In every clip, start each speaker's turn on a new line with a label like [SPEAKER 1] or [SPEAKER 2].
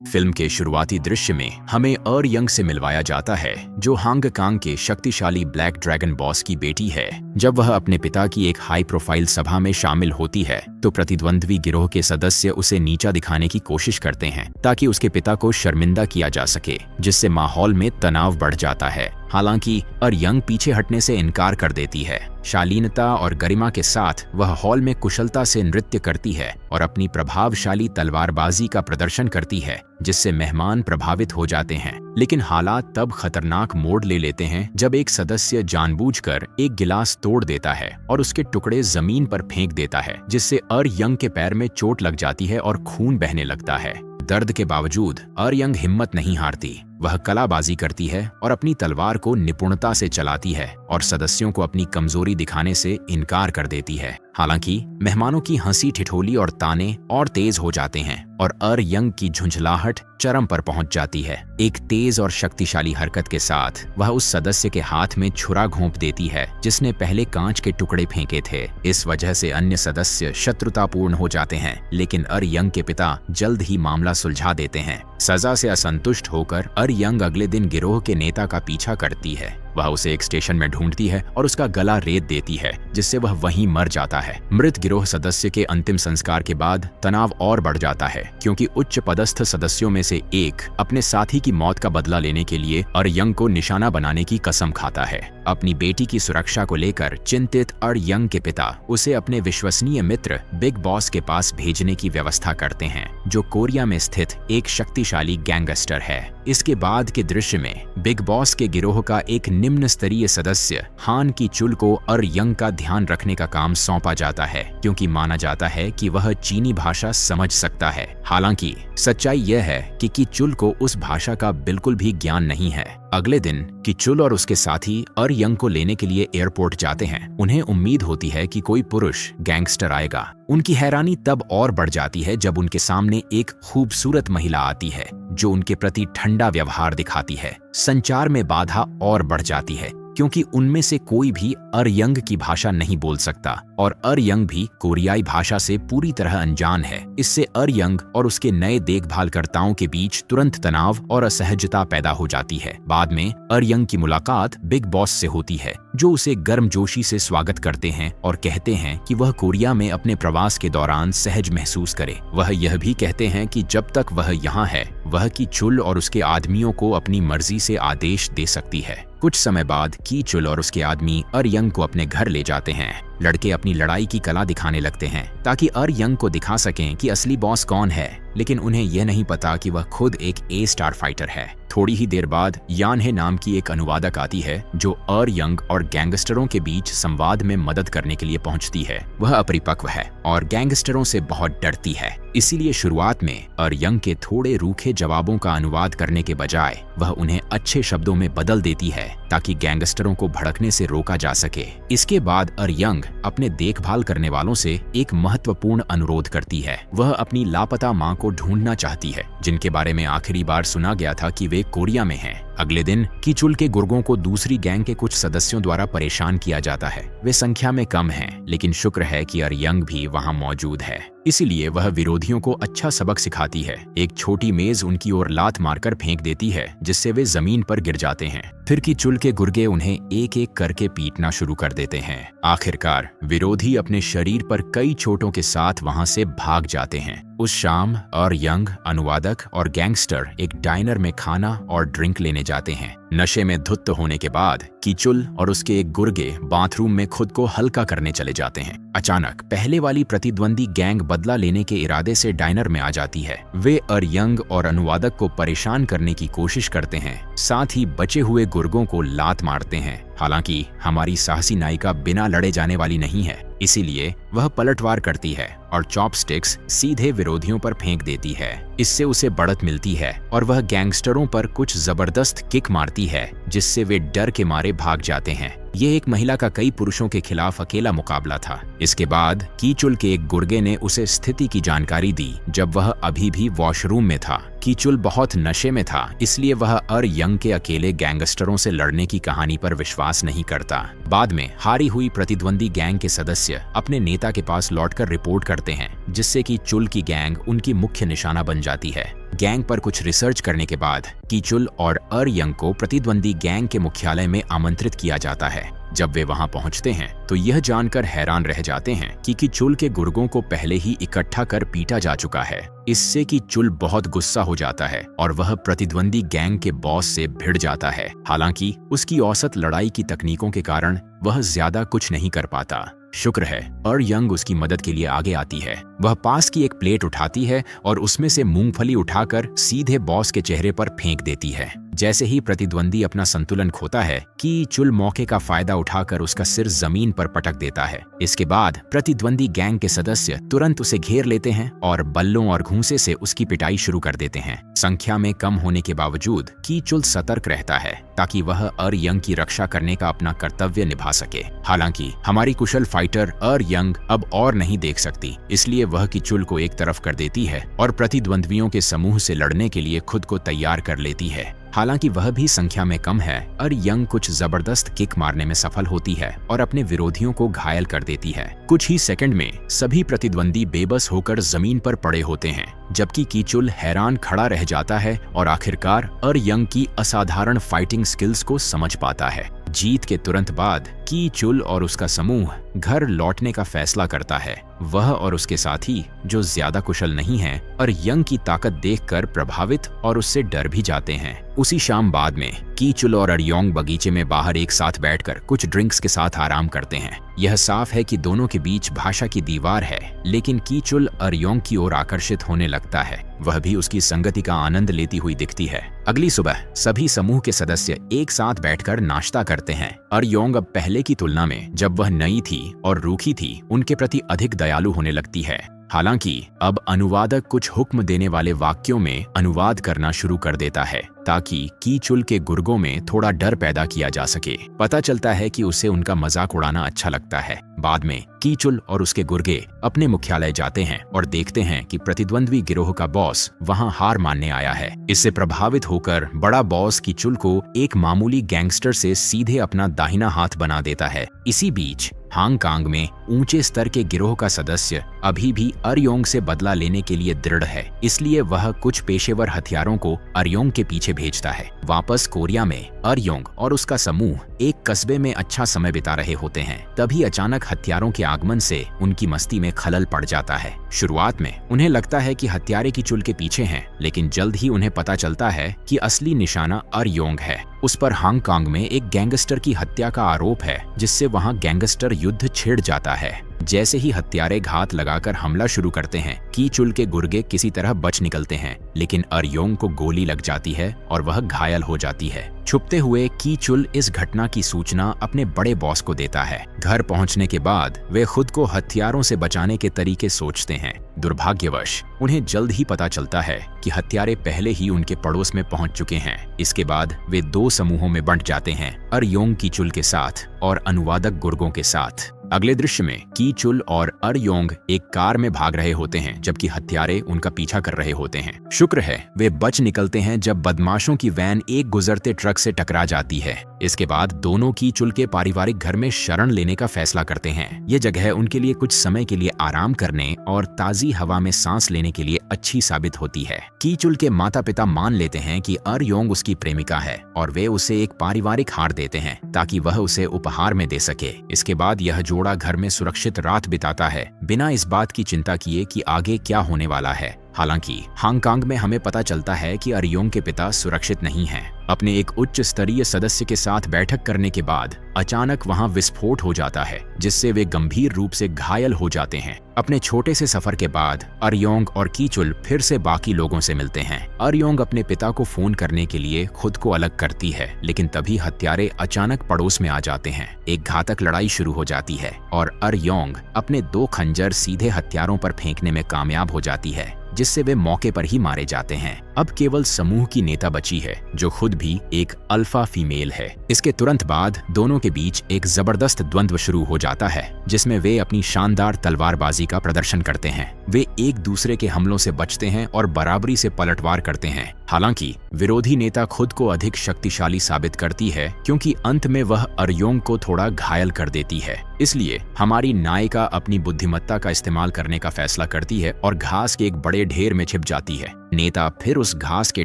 [SPEAKER 1] Film के शुरुआती दृश्य में हमें अर यंग से मिलवाया जाता है, जो हांग कांग के शक्तिशाली ब्लैक ड्रैगन बॉस की बेटी है। जब वह अपने पिता की एक हाई प्रोफाइल सभा में शामिल होती है तो प्रतिद्वंद्वी गिरोह के सदस्य उसे नीचा दिखाने की कोशिश करते हैं ताकि उसके पिता को शर्मिंदा किया जा सके, जिससे माहौल में तनाव बढ़ जाता है। हालांकि अर यंग पीछे हटने से इनकार कर देती है। शालीनता और गरिमा के साथ वह हॉल में कुशलता से नृत्य करती है और अपनी प्रभावशाली तलवारबाजी का प्रदर्शन करती है, जिससे मेहमान प्रभावित हो जाते हैं। लेकिन हालात तब खतरनाक मोड़ ले लेते हैं जब एक सदस्य जानबूझकर एक गिलास तोड़ देता है और उसके टुकड़े जमीन पर फेंक देता है, जिससे अर यंग के पैर में चोट लग जाती है और खून बहने लगता है। दर्द के बावजूद अर यंग हिम्मत नहीं हारती। वह कलाबाजी करती है और अपनी तलवार को निपुणता से चलाती है और सदस्यों को अपनी कमजोरी दिखाने से इनकार कर देती है। हालांकि मेहमानों की हंसी ठिठोली और ताने और तेज हो जाते हैं और अर यंग की झुंझलाहट चरम पर पहुंच जाती है। एक तेज और शक्तिशाली हरकत के साथ वह उस सदस्य के हाथ में छुरा घोंप देती है जिसने पहले कांच के टुकड़े फेंके थे। इस वजह से अन्य सदस्य शत्रुतापूर्ण हो जाते हैं, लेकिन अर यंग के पिता जल्द ही मामला सुलझा देते हैं। सजा से असंतुष्ट होकर अर यंग अगले दिन गिरोह के नेता का पीछा करती है। वह उसे एक स्टेशन में ढूंढती है और उसका गला रेत देती है, जिससे वह वहीं मर जाता है। मृत गिरोह सदस्य के अंतिम संस्कार के बाद तनाव और बढ़ जाता है, क्योंकि उच्च पदस्थ सदस्यों में से एक अपने साथी की मौत का बदला लेने के लिए अर यंग को निशाना बनाने की कसम खाता है। अपनी बेटी की सुरक्षा को लेकर चिंतित अर यंग के पिता उसे अपने विश्वसनीय मित्र बिग बॉस के पास भेजने की व्यवस्था करते हैं, जो कोरिया में स्थित एक शक्तिशाली गैंगस्टर है। इसके बाद के दृश्य में बिग बॉस के गिरोह का एक निम्न स्तरीय सदस्य हान की चुल को अर यंग का ध्यान रखने का काम सौंपा जाता है, क्योंकि माना जाता है कि वह चीनी भाषा समझ सकता है। हालांकि सच्चाई यह है कि चुल को उस भाषा का बिल्कुल भी ज्ञान नहीं है। अगले दिन चुल और उसके साथी अर यंग को लेने के लिए एयरपोर्ट जाते हैं। उन्हें उम्मीद होती है कि कोई पुरुष गैंगस्टर आएगा। उनकी हैरानी तब और बढ़ जाती है जब उनके सामने एक खूबसूरत महिला आती है, जो उनके प्रति ठंडा व्यवहार दिखाती है। संचार में बाधा और बढ़ जाती है, क्योंकि उनमें से कोई भी अर यंग की भाषा नहीं बोल सकता और अर यंग भी कोरियाई भाषा से पूरी तरह अनजान है। इससे अर यंग और उसके नए देखभालकर्ताओं के बीच तुरंत तनाव और असहजता पैदा हो जाती है। बाद में अर यंग की मुलाकात बिग बॉस से होती है, जो उसे गर्मजोशी से स्वागत करते हैं और कहते हैं कि वह कोरिया में अपने प्रवास के दौरान सहज महसूस करे। वह यह भी कहते हैं कि जब तक वह यहाँ है, वह की चुल और उसके आदमियों को अपनी मर्जी से आदेश दे सकती है। कुछ समय बाद की चुल और उसके आदमी अर यंग को अपने घर ले जाते हैं। लड़के अपनी लड़ाई की कला दिखाने लगते हैं ताकि अर यंग को दिखा सकें कि असली बॉस कौन है, लेकिन उन्हें यह नहीं पता कि वह खुद एक ए स्टार फाइटर है। थोड़ी ही देर बाद यानहे नाम की एक अनुवादक आती है, जो अर यंग और गैंगस्टरों के बीच संवाद में मदद करने के लिए पहुंचती है। वह अपरिपक्व है और गैंगस्टरों से बहुत डरती है, इसीलिए शुरुआत में अर यंग के थोड़े रूखे जवाबों का अनुवाद करने के बजाय वह उन्हें अच्छे शब्दों में बदल देती है ताकि गैंगस्टरों को भड़कने से रोका जा सके। इसके बाद अर यंग अपने देखभाल करने वालों से एक महत्वपूर्ण अनुरोध करती है। वह अपनी लापता मां को ढूंढना चाहती है, जिनके बारे में आखिरी बार सुना गया था कि वे कोरिया में हैं। अगले दिन कीचुल के गुर्गों को दूसरी गैंग के कुछ सदस्यों द्वारा परेशान किया जाता है। वे संख्या में कम हैं, लेकिन शुक्र है कि अर यंग भी वहां मौजूद है, इसीलिए वह विरोधियों को अच्छा सबक सिखाती है। एक छोटी मेज उनकी ओर लात मारकर फेंक देती है, जिससे वे जमीन पर गिर जाते हैं। फिर कीचुल के गुर्गे उन्हें एक एक करके पीटना शुरू कर देते हैं। आखिरकार विरोधी अपने शरीर पर कई चोटों के साथ वहां से भाग जाते हैं। उस शाम अर यंग, अनुवादक और गैंगस्टर एक डाइनर में खाना और ड्रिंक लेने जाते हैं। नशे में धुत होने के बाद कीचुल और उसके एक गुर्गे बाथरूम में खुद को हल्का करने चले जाते हैं। अचानक पहले वाली प्रतिद्वंदी गैंग बदला लेने के इरादे से डाइनर में आ जाती है। वे अर यंग और अनुवादक को परेशान करने की कोशिश करते हैं, साथ ही बचे हुए गुर्गों को लात मारते हैं। हालांकि हमारी साहसी नायिका बिना लड़े जाने वाली नहीं है, इसीलिए वह पलटवार करती है और चॉपस्टिक्स सीधे विरोधियों पर फेंक देती है। इससे उसे बढ़त मिलती है और वह गैंगस्टरों पर कुछ जबरदस्त किक मारती है, जिससे वे डर के मारे भाग जाते हैं। ये एक महिला का कई पुरुषों के खिलाफ अकेला मुकाबला था। इसके बाद कीचुल के एक गुर्गे ने उसे स्थिति की जानकारी दी जब वह अभी भी वॉशरूम में था। कीचुल बहुत नशे में था, इसलिए वह अर यंग के अकेले गैंगस्टरों से लड़ने की कहानी पर विश्वास नहीं करता। बाद में हारी हुई प्रतिद्वंदी गैंग के सदस्य अपने नेता के पास लौटकर रिपोर्ट करते हैं, जिससे कि चुल की गैंग उनकी मुख्य निशाना बन जाती है। गैंग पर कुछ रिसर्च करने के बाद कीचुल और यंग को प्रतिद्वंदी गैंग के मुख्यालय में आमंत्रित किया जाता है। जब वे वहां पहुंचते हैं तो यह जानकर हैरान रह जाते हैं कि कीचुल के गुर्गों को पहले ही इकट्ठा कर पीटा जा चुका है। इससे कीचुल बहुत गुस्सा हो जाता है और वह प्रतिद्वंदी गैंग के बॉस से भिड़ जाता है। हालांकि उसकी औसत लड़ाई की तकनीकों के कारण वह ज्यादा कुछ नहीं कर पाता। शुक्र है यंग उसकी मदद के लिए आगे आती है। वह पास की एक प्लेट उठाती है और उसमें से मूंगफली उठाकर सीधे बॉस के चेहरे पर फेंक देती है। जैसे ही प्रतिद्वंदी अपना संतुलन खोता है, कीचुल मौके का फायदा उठाकर उसका सिर जमीन पर पटक देता है। इसके बाद प्रतिद्वंदी गैंग के सदस्य तुरंत उसे घेर लेते हैं और बल्लों और घूंसे से उसकी पिटाई शुरू कर देते हैं। संख्या में कम होने के बावजूद कीचुल सतर्क रहता है ताकि वह यंग की रक्षा करने का अपना कर्तव्य निभा सके। हालांकि हमारी कुशल फाइटर यंग अब और नहीं देख सकती, इसलिए वह कीचुल को एक तरफ कर देती है और प्रतिद्वंद्वियों के समूह से लड़ने के लिए खुद को तैयार कर लेती है। हालांकि वह भी संख्या में कम है, यंग कुछ जबरदस्त किक मारने में सफल होती है और अपने विरोधियों को घायल कर देती है। कुछ ही सेकंड में सभी प्रतिद्वंदी बेबस होकर जमीन पर पड़े होते हैं, जबकि कीचुल हैरान खड़ा रह जाता है और आखिरकार यंग की असाधारण फाइटिंग स्किल्स को समझ पाता है। जीत के तुरंत बाद कीचुल और उसका समूह घर लौटने का फैसला करता है। वह और उसके साथी, जो ज्यादा कुशल नहीं हैं, यंग की ताकत देखकर प्रभावित और उससे डर भी जाते हैं। उसी शाम बाद में कीचुल और यंग बगीचे में बाहर एक साथ बैठकर कुछ ड्रिंक्स के साथ आराम करते हैं। यह साफ है कि दोनों के बीच भाषा की दीवार है, लेकिन कीचुल यंग की ओर आकर्षित होने लगता है। वह भी उसकी संगति का आनंद लेती हुई दिखती है। अगली सुबह सभी समूह के सदस्य एक साथ बैठकर नाश्ता करते हैं। यंग अब पहले की तुलना में, जब वह नई थी और रूखी थी, उनके प्रति अधिक दयालु होने लगती है। हालांकि अब अनुवादक कुछ हुक्म देने वाले वाक्यों में अनुवाद करना शुरू कर देता है ताकि कीचुल के गुर्गों में थोड़ा डर पैदा किया जा सके। पता चलता है कि उसे उनका मजाक उड़ाना अच्छा लगता है। बाद में कीचुल और उसके गुर्गे अपने मुख्यालय जाते हैं और देखते हैं कि प्रतिद्वंद्वी गिरोह का बॉस वहां हार मानने आया है। इससे प्रभावित होकर बड़ा बॉस कीचुल को एक मामूली गैंगस्टर से सीधे अपना दाहिना हाथ बना देता है। इसी बीच हांगकांग में ऊंचे स्तर के गिरोह का सदस्य अभी भी यंग से बदला लेने के लिए दृढ़ है, इसलिए वह कुछ पेशेवर हथियारों को यंग के पीछे भेजता है। वापस कोरिया में यंग और उसका समूह एक कस्बे में अच्छा समय बिता रहे होते हैं। तभी अचानक हत्यारों के आगमन से उनकी मस्ती में खलल पड़ जाता है। शुरुआत में उन्हें लगता है कि हत्यारे कीचुल के पीछे हैं, लेकिन जल्द ही उन्हें पता चलता है कि असली निशाना यंग है। उस पर हांगकांग में एक गैंगस्टर की हत्या का आरोप है, जिससे वहां गैंगस्टर युद्ध छिड़ जाता है। जैसे ही हत्यारे घात लगाकर हमला शुरू करते हैं, कीचुल के गुर्गे किसी तरह बच निकलते हैं, लेकिन यंग को गोली लग जाती है और वह घायल हो जाती है। छुपते हुए कीचुल इस घटना की सूचना अपने बड़े बॉस को देता है। घर पहुंचने के बाद वे खुद को हथियारों से बचाने के तरीके सोचते हैं। दुर्भाग्यवश उन्हें जल्द ही पता चलता है कि हत्यारे पहले ही उनके पड़ोस में पहुंच चुके हैं। इसके बाद वे दो समूहों में बंट जाते हैं, यंग कीचुल के साथ और अनुवादक गुर्गों के साथ। अगले दृश्य में कीचुल और यंग एक कार में भाग रहे होते हैं, जबकि हत्यारे उनका पीछा कर रहे होते हैं। शुक्र है वे बच निकलते हैं जब बदमाशों की वैन एक गुजरते ट्रक से टकरा जाती है। इसके बाद दोनों कीचुल के पारिवारिक घर में शरण लेने का फैसला करते हैं। ये जगह उनके लिए कुछ समय के लिए आराम करने और ताजी हवा में सांस लेने के लिए अच्छी साबित होती है। कीचुल के माता पिता मान लेते हैं कि यंग उसकी प्रेमिका है और वे उसे एक पारिवारिक हार देते हैं ताकि वह उसे उपहार में दे सके। इसके बाद यह जोड़ा घर में सुरक्षित रात बिताता है, बिना इस बात की चिंता किए कि आगे क्या होने वाला है। हालांकि हांगकांग में हमें पता चलता है कि यंग के पिता सुरक्षित नहीं हैं। अपने एक उच्च स्तरीय सदस्य के साथ बैठक करने के बाद अचानक वहां विस्फोट हो जाता है, जिससे वे गंभीर रूप से घायल हो जाते हैं। अपने छोटे से सफर के बाद यंग और कीचुल फिर से बाकी लोगों से मिलते हैं। यंग अपने पिता को फोन करने के लिए खुद को अलग करती है, लेकिन तभी हत्यारे अचानक पड़ोस में आ जाते हैं। एक घातक लड़ाई शुरू हो जाती है और यंग अपने 2 खंजर सीधे हत्यारों पर फेंकने में कामयाब हो जाती है, जिससे वे मौके पर ही मारे जाते हैं। अब केवल समूह की नेता बची है, जो खुद भी एक अल्फा फीमेल है। इसके तुरंत बाद दोनों के बीच एक जबरदस्त द्वंद्व शुरू हो जाता है, जिसमें वे अपनी शानदार तलवारबाजी का प्रदर्शन करते हैं। वे एक दूसरे के हमलों से बचते हैं और बराबरी से पलटवार करते हैं। हालांकि विरोधी नेता खुद को अधिक शक्तिशाली साबित करती है, क्योंकि अंत में वह यंग को थोड़ा घायल कर देती है। इसलिए हमारी नायिका अपनी बुद्धिमत्ता का इस्तेमाल करने का फैसला करती है और घास के एक बड़े ढेर में छिप जाती है। नेता फिर उस घास के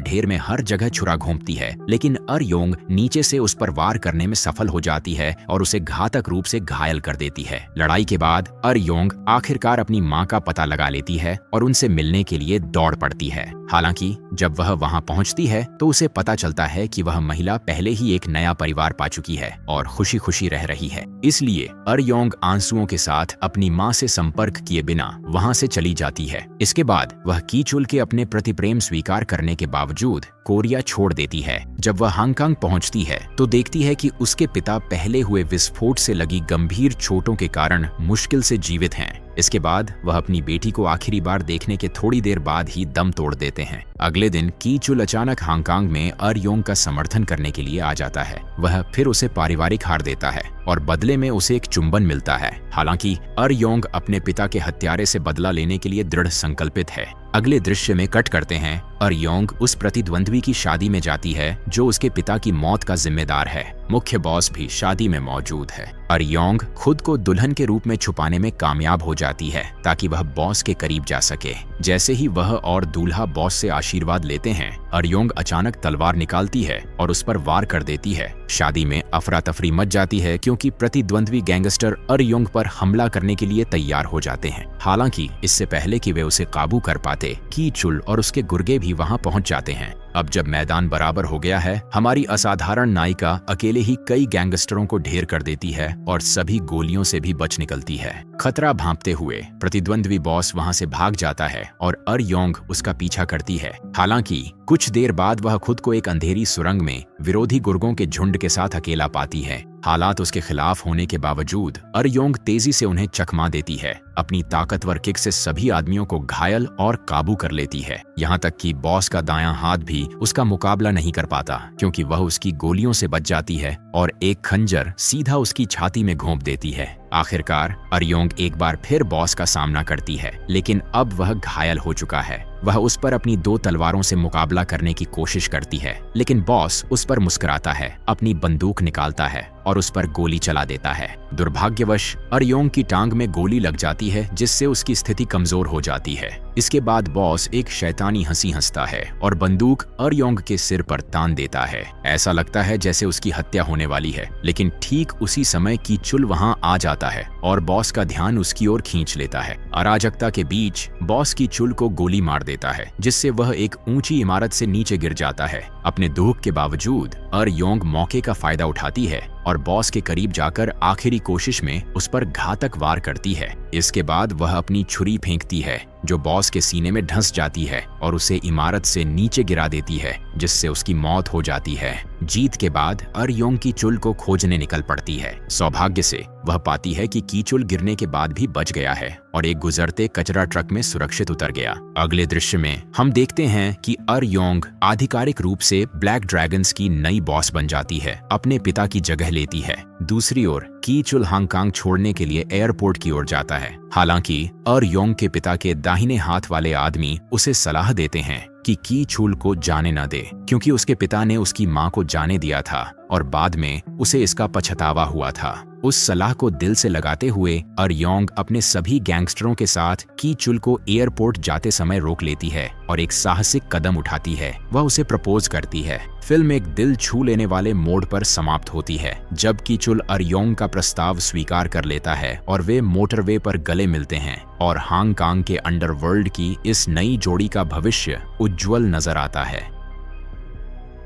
[SPEAKER 1] ढेर में हर जगह छुरा घोंपती है, लेकिन अर-योंग नीचे से उस पर वार करने में सफल हो जाती है और उसे घातक रूप से घायल कर देती है। लड़ाई के बाद अर-योंग आखिरकार अपनी मां का पता लगा लेती है और उनसे मिलने के लिए दौड़ पड़ती है। हालांकि जब वह वहां पहुंचती है तो उसे पता चलता है कि वह महिला पहले ही एक नया परिवार पा चुकी है और खुशी खुशी रह रही है। इसलिए अर-योंग आंसुओं के साथ अपनी मां से संपर्क किए बिना वहां से चली जाती है। इसके बाद वह की-चुल के अपने प्रति प्रेम स्वीकार करने के बावजूद कोरिया छोड़ देती है। जब वह हांगकांग पहुंचती है तो देखती है कि उसके पिता पहले हुए विस्फोट से लगी गंभीर चोटों के कारण मुश्किल से जीवित हैं। इसके बाद वह अपनी बेटी को आखिरी बार देखने के थोड़ी देर बाद ही दम तोड़ देते हैं। अगले दिन की-चुल अचानक हांगकांग में अर-योंग का समर्थन करने के लिए आ जाता है। वह फिर उसे पारिवारिक हार देता है और बदले में उसे एक चुंबन मिलता है। हालांकि अर-योंग अपने पिता के हत्यारे से बदला लेने के लिए दृढ़ संकल्पित है। अगले दृश्य में कट करते हैं, अर-योंग उस प्रतिद्वंद्वी की शादी में जाती है जो उसके पिता की मौत का जिम्मेदार है। मुख्य बॉस भी शादी में मौजूद है। अर-योंग खुद को दुल्हन के रूप में छुपाने में कामयाब हो जाती है ताकि वह बॉस के करीब जा सके। जैसे ही वह और दूल्हा बॉस से आशीर्वाद लेते हैं, अर-योंग अचानक तलवार निकालती है और उस पर वार कर देती है। शादी में अफरा तफरी मच जाती है क्योंकि प्रतिद्वंद्वी गैंगस्टर अर-योंग पर हमला करने के लिए तैयार हो जाते हैं। हालांकि इससे पहले कि वे उसे काबू कर पाते, की-चुल और उसके गुर्गे भी वहां पहुंच जाते हैं। अब जब मैदान बराबर हो गया है, हमारी असाधारण नायिका अकेले ही कई गैंगस्टरों को ढेर कर देती है और सभी गोलियों से भी बच निकलती है। खतरा भांपते हुए प्रतिद्वंद्वी बॉस वहां से भाग जाता है और अर-योंग उसका पीछा करती है। हालांकि कुछ देर बाद वह खुद को एक अंधेरी सुरंग में विरोधी गुर्गों के झुंड के साथ अकेला पाती है। हालात उसके खिलाफ होने के बावजूद अर-योंग तेजी से उन्हें चकमा देती है। अपनी ताकतवर किक से सभी आदमियों को घायल और काबू कर लेती है। यहाँ तक कि बॉस का दायां हाथ भी उसका मुकाबला नहीं कर पाता क्योंकि वह उसकी गोलियों से बच जाती है और एक खंजर सीधा उसकी छाती में घोंप देती है। आखिरकार अर-योंग एक बार फिर बॉस का सामना करती है, लेकिन अब वह घायल हो चुका है। वह उस पर अपनी 2 तलवारों से मुकाबला करने की कोशिश करती है, लेकिन बॉस उस पर मुस्कुराता है, अपनी बंदूक निकालता है और उस पर गोली चला देता है। दुर्भाग्यवश अर-योंग की टांग में गोली लग जाती है, जिससे उसकी स्थिति कमजोर हो जाती है। इसके बाद बॉस एक शैतानी हंसी हंसता है और बंदूक अर-योंग के सिर पर तान देता है। ऐसा लगता है जैसे उसकी हत्या होने वाली है, लेकिन ठीक उसी समय की-चुल वहां आ जाता है और बॉस का ध्यान उसकी ओर खींच लेता है। अराजकता के बीच बॉस की-चुल को गोली मार देता है, जिससे वह एक ऊंची इमारत से नीचे गिर जाता है। अपने दुख के बावजूद अर-योंग मौके का फायदा उठाती है और बॉस के करीब जाकर आखिरी कोशिश में उस पर घातक वार करती है। इसके बाद वह अपनी छुरी फेंकती है जो बॉस के सीने में धंस जाती है और उसे इमारत से नीचे गिरा देती है, जिससे उसकी मौत हो जाती है। जीत के बाद अर-योंग की-चुल को खोजने निकल पड़ती है। सौभाग्य से वह पाती है कि की-चुल गिरने के बाद भी बच गया है और एक गुजरते कचरा ट्रक में सुरक्षित उतर गया। अगले दृश्य में हम देखते हैं कि अर-योंग आधिकारिक रूप से ब्लैक ड्रैगन्स की नई बॉस बन जाती है, अपने पिता की जगह लेती है। दूसरी ओर की-चुल हांगकांग छोड़ने के लिए एयरपोर्ट की ओर जाता है। हालांकि अर-योंग के पिता के दाहिने हाथ वाले आदमी उसे सलाह देते हैं कि की-चुल को जाने न दे, क्योंकि उसके पिता ने उसकी मां को जाने दिया था और बाद में उसे इसका पछतावा हुआ था। उस सलाह को दिल से लगाते हुए अर-योंग अपने सभी गैंगस्टरों के साथ की-चुल को एयरपोर्ट जाते समय रोक लेती है और एक साहसिक कदम उठाती है। वह उसे प्रपोज करती है। फिल्म एक दिल छू लेने वाले मोड़ पर समाप्त होती है, जब की-चुल अर-योंग का प्रस्ताव स्वीकार कर लेता है और वे मोटरवे पर गले मिलते हैं और हांगकांग के अंडरवर्ल्ड की इस नई जोड़ी का भविष्य उज्जवल नजर आता है।